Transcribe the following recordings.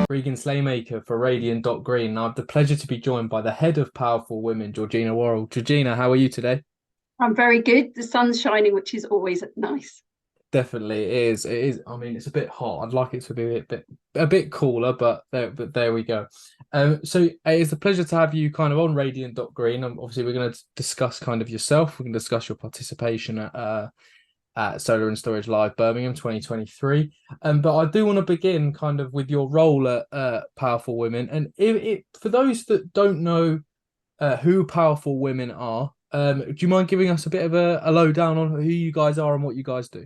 Regan Slaymaker for Radiant.Green. I have the pleasure to be joined by the head of Powerful Women, Georgina Worrall. Georgina, how are you today? I'm very good. The sun's shining, which is always nice. Definitely it is. It is. I mean, it's a bit hot. I'd like it to be a bit cooler, but there we go. So it's a pleasure to have you kind of on Radiant.Green. Obviously, we're going to discuss kind of yourself. We're going to discuss your participation at Solar and Storage Live Birmingham 2023. But I do want to begin kind of with your role at Powerful Women. And for those that don't know who Powerful Women are, do you mind giving us a bit of a lowdown on who you guys are and what you guys do?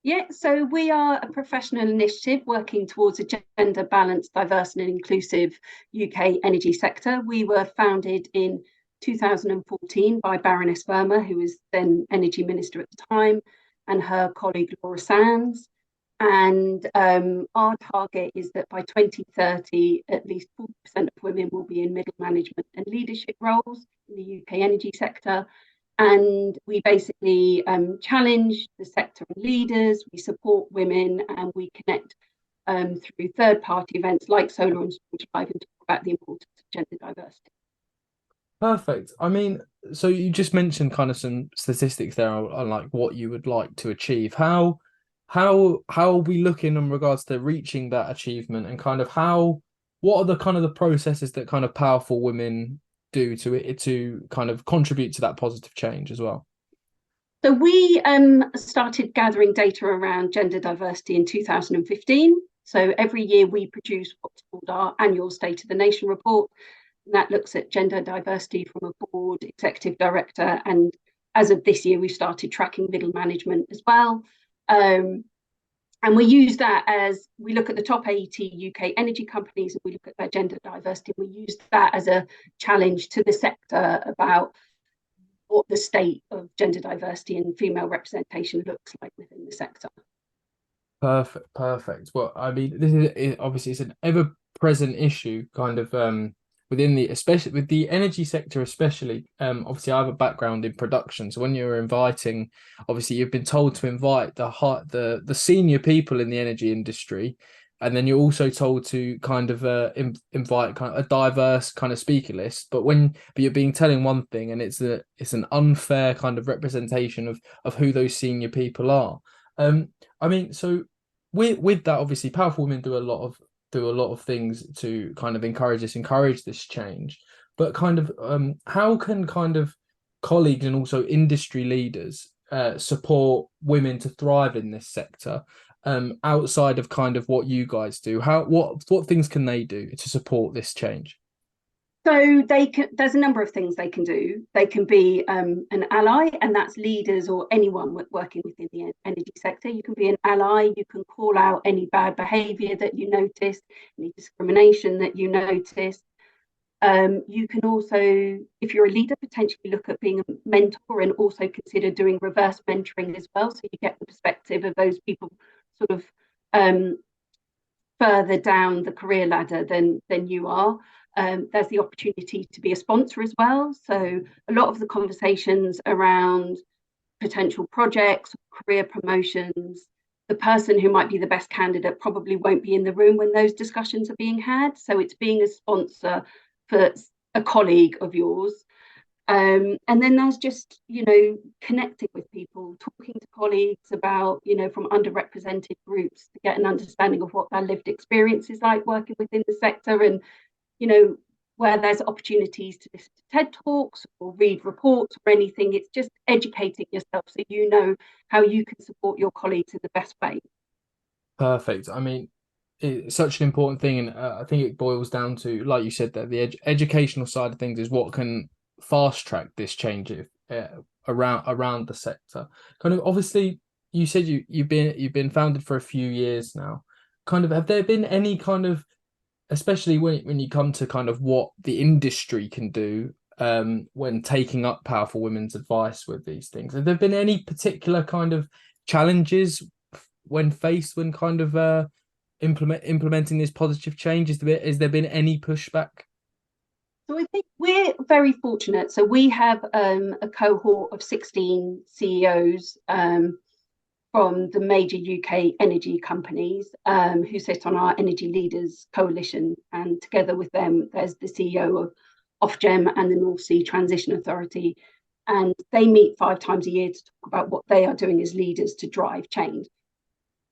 Yeah, so we are a professional initiative working towards a gender balanced, diverse, and inclusive UK energy sector. We were founded in 2014 by Baroness Verma, who was then Energy Minister at the time, and her colleague Laura Sands. And our target is that by 2030, at least 40% of women will be in middle management and leadership roles in the UK energy sector. And we basically challenge the sector and leaders, we support women, and we connect through third-party events like Solar and Storage Live and talk about the importance of gender diversity. Perfect. I mean, so you just mentioned kind of some statistics there on like what you would like to achieve. How are we looking in regards to reaching that achievement and kind of what are the kind of the processes that kind of powerful women do to kind of contribute to that positive change as well? So we started gathering data around gender diversity in 2015. So every year we produce what's called our annual State of the Nation report. And that looks at gender diversity from a board, executive director, and as of this year, we started tracking middle management as well. And we use that as we look at the top 80 UK energy companies and we look at their gender diversity. We use that as a challenge to the sector about what the state of gender diversity and female representation looks like within the sector. Perfect, perfect. Well, I mean, this is obviously it's an ever-present issue, kind of within the especially with the energy sector, especially. Obviously, I have a background in production, so when you're inviting, obviously, you've been told to invite the senior people in the energy industry, and then you're also told to kind of invite kind of a diverse kind of speaker list. But you're being telling one thing, and it's an unfair kind of representation of who those senior people are. I mean, so with that, obviously, powerful women do a lot of things to kind of encourage this change. But kind of how can kind of colleagues and also industry leaders support women to thrive in this sector outside of kind of what you guys do? What things can they do to support this change? So there's a number of things they can do. They can be an ally, and that's leaders or anyone working within the energy sector. You can be an ally. You can call out any bad behaviour that you notice, any discrimination that you notice. You can also, if you're a leader, potentially look at being a mentor and also consider doing reverse mentoring as well. So you get the perspective of those people sort of further down the career ladder than you are. There's the opportunity to be a sponsor as well. So a lot of the conversations around potential projects, career promotions, the person who might be the best candidate probably won't be in the room when those discussions are being had. So it's being a sponsor for a colleague of yours. And then there's just, connecting with people, talking to colleagues about, from underrepresented groups to get an understanding of what their lived experience is like working within the sector and, where there's opportunities to listen to TED Talks or read reports or anything. It's just educating yourself so you know how you can support your colleagues in the best way. Perfect. I mean, it's such an important thing, and I think it boils down to, like you said, that the educational side of things is what can fast track this change around the sector. Kind of obviously, you said you've been founded for a few years now. Kind of, have there been any kind of, especially when you come to kind of what the industry can do when taking up powerful women's advice with these things? Have there been any particular kind of challenges when kind of implementing this positive change? Has there been any pushback? So I think we're very fortunate. So we have a cohort of 16 CEOs from the major UK energy companies who sit on our Energy Leaders Coalition. And together with them, there's the CEO of Ofgem and the North Sea Transition Authority. And they meet 5 times a year to talk about what they are doing as leaders to drive change.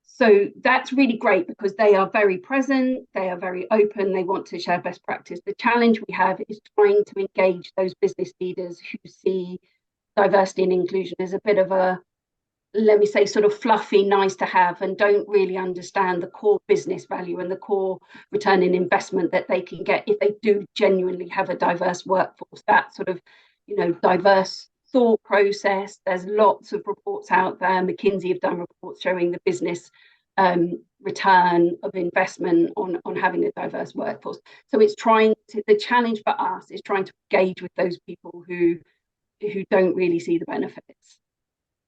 So that's really great because they are very present, they are very open, they want to share best practice. The challenge we have is trying to engage those business leaders who see diversity and inclusion as a bit of a, let me say, sort of fluffy, nice to have, and don't really understand the core business value and the core return in investment that they can get if they do genuinely have a diverse workforce. That sort of, diverse thought process. There's lots of reports out there. McKinsey have done reports showing the business return of investment on having a diverse workforce. So it's the challenge for us is trying to engage with those people who don't really see the benefits.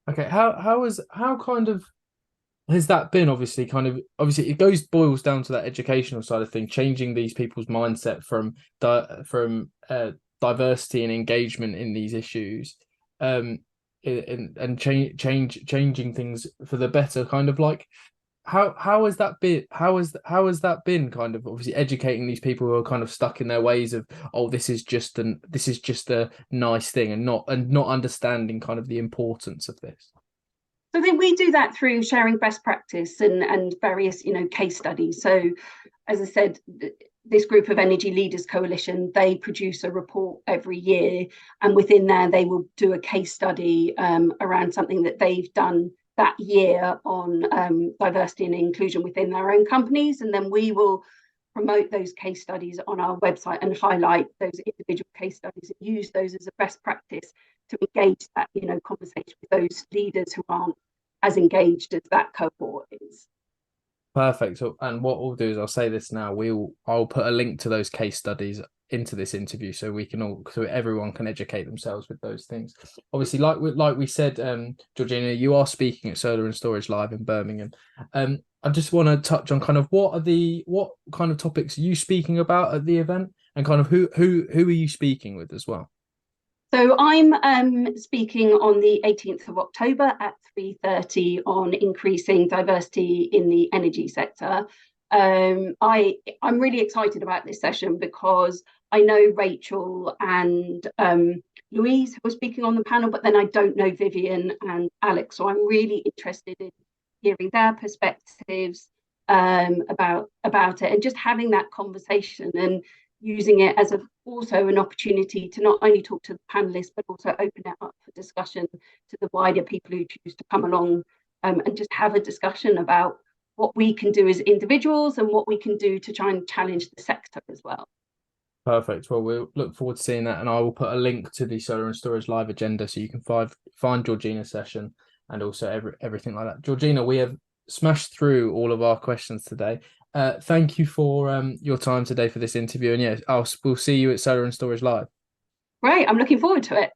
Okay, how kind of has that been? Obviously it boils down to that educational side of things, changing these people's mindset from diversity and engagement in these issues, and changing things for the better. Kind of like how has that been? How has that been? Kind of obviously educating these people who are kind of stuck in their ways of, oh, this is just a nice thing, and not understanding kind of the importance of this. So then we do that through sharing best practice and various case studies. So as I said, this group of Energy Leaders Coalition, they produce a report every year, and within there they will do a case study around something that they've done that year on diversity and inclusion within their own companies, and then we will promote those case studies on our website and highlight those individual case studies and use those as a best practice to engage that conversation with those leaders who aren't as engaged as that cohort is. Perfect. So, and what we'll do is, I'll say this now, I'll put a link to those case studies into this interview so everyone can educate themselves with those things. Obviously, like we said, Georgina, you are speaking at Solar and Storage Live in Birmingham. I just want to touch on kind of what kind of topics are you speaking about at the event, and kind of who are you speaking with as well? So I'm speaking on the 18th of October at 3:30 on increasing diversity in the energy sector. I'm really excited about this session because I know Rachel and Louise who are speaking on the panel, but then I don't know Vivian and Alex. So I'm really interested in hearing their perspectives about it, and just having that conversation and using it as also an opportunity to not only talk to the panelists, but also open it up for discussion to the wider people who choose to come along, and just have a discussion about what we can do as individuals and what we can do to try and challenge the sector as well. Perfect. Well, we'll look forward to seeing that, and I will put a link to the Solar and Storage Live agenda so you can find Georgina's session and also everything like that. Georgina, we have smashed through all of our questions today. Thank you for your time today for this interview, and we'll see you at Solar and Storage Live. Right, I'm looking forward to it.